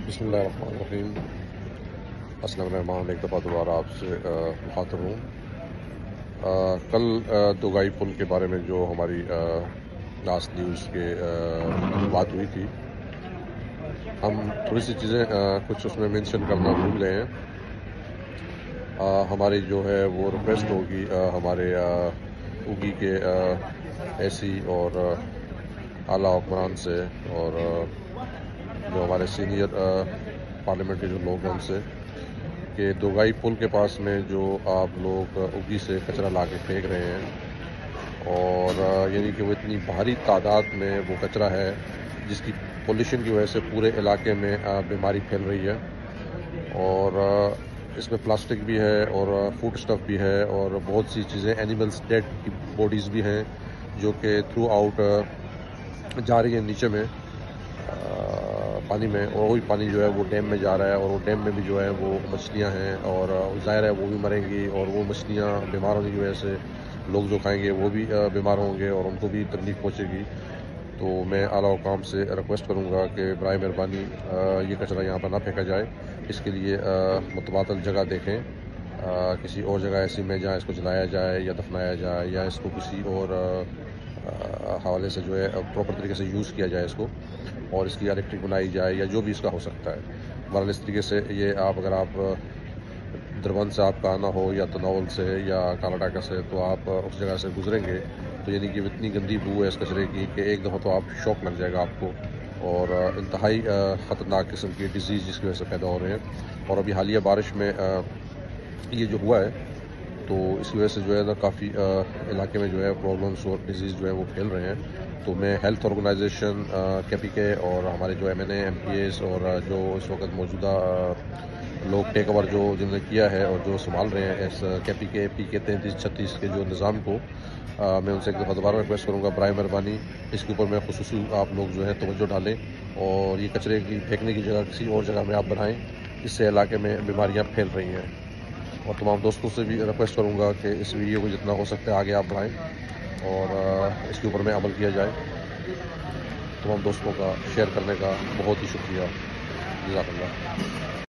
بسم اللہ الرحمن الرحیم۔ اسلم الرحمٰن ایک دفعہ دوبارہ آپ سے مخاطب ہوں۔ کل دوگائی پل کے بارے میں جو ہماری لاسٹ نیوز کے بات ہوئی تھی، ہم تھوڑی سی چیزیں کچھ اس میں مینشن کرنا بھول گئے ہیں۔ ہماری جو ہے وہ ریکویسٹ ہوگی ہمارے اوگی کے اے سی اور اعلیٰ حکمران سے، اور جو ہمارے سینئر پارلیمنٹ کے جو لوگ ہیں ان سے، کہ دوگائی پل کے پاس میں جو آپ لوگ اوگی سے کچرا لا کے پھینک رہے ہیں، اور یعنی کہ وہ اتنی بھاری تعداد میں وہ کچرا ہے جس کی پولیوشن کی وجہ سے پورے علاقے میں بیماری پھیل رہی ہے، اور اس میں پلاسٹک بھی ہے اور فوڈ اسٹف بھی ہے اور بہت سی چیزیں، اینیملز ڈیڈ کی باڈیز بھی ہیں جو کہ تھرو آؤٹ جا رہی ہیں نیچے میں پانی میں، اور وہی پانی جو ہے وہ ڈیم میں جا رہا ہے، اور وہ ڈیم میں بھی جو ہے وہ مچھلیاں ہیں، اور ظاہر ہے وہ بھی مریں گی، اور وہ مچھلیاں بیمار ہونے کی وجہ سے لوگ جو کھائیں گے وہ بھی بیمار ہوں گے اور ان کو بھی تکلیف پہنچے گی۔ تو میں اعلیٰ حکام سے ریکویسٹ کروں گا کہ برائے مہربانی یہ کچرا یہاں پر نہ پھینکا جائے، اس کے لیے متبادل جگہ دیکھیں، کسی اور جگہ ایسی میں جہاں اس کو جلایا جائے یا دفنایا جائے، یا اس کو کسی اور حوالے سے جو ہے پراپر طریقے سے یوز کیا جائے اس کو، اور اس کی الیکٹرک بنائی جائے یا جو بھی اس کا ہو سکتا ہے۔ بہرحال اس طریقے سے یہ اگر آپ دربند سے آپ کا آنا ہو یا تناول سے یا کالا ڈاکا سے، تو آپ اس جگہ سے گزریں گے تو یعنی کہ اتنی گندی بو ہے اس کچرے کی کہ ایک دفعہ تو آپ شوق لگ جائے گا آپ کو، اور انتہائی خطرناک قسم کی ڈیزیز جس کی وجہ سے پیدا ہو رہے ہیں۔ اور ابھی حالیہ بارش میں یہ جو ہوا ہے تو اس کی وجہ سے جو ہے نا کافی علاقے میں جو ہے پرابلمس اور ڈیزیز جو ہے وہ پھیل رہے ہیں۔ تو میں ہیلتھ آرگنائزیشن KPK اور ہمارے جو MNA MPAs اور جو اس وقت موجودہ لوگ ٹیک اوور جو جنہوں نے کیا ہے اور جو سنبھال رہے ہیں اس KPK PK 3336 کے جو نظام کو، میں ان سے ایک دفعہ دوبارہ ریکویسٹ کروں گا برائے مہربانی اس کے اوپر میں خصوصی آپ لوگ جو ہے توجہ ڈالیں، اور یہ کچرے کی پھینکنے کی جگہ کسی اور جگہ میں آپ بنائیں، اس سے علاقے میں بیماریاں پھیل رہی ہیں۔ اور تمام دوستوں سے بھی ریکویسٹ کروں گا کہ اس ویڈیو کو جتنا ہو سکتا ہے آگے آپ بڑھائیں اور اس کے اوپر میں عمل کیا جائے۔ تمام دوستوں کا شیئر کرنے کا بہت ہی شکریہ، جزاک اللہ۔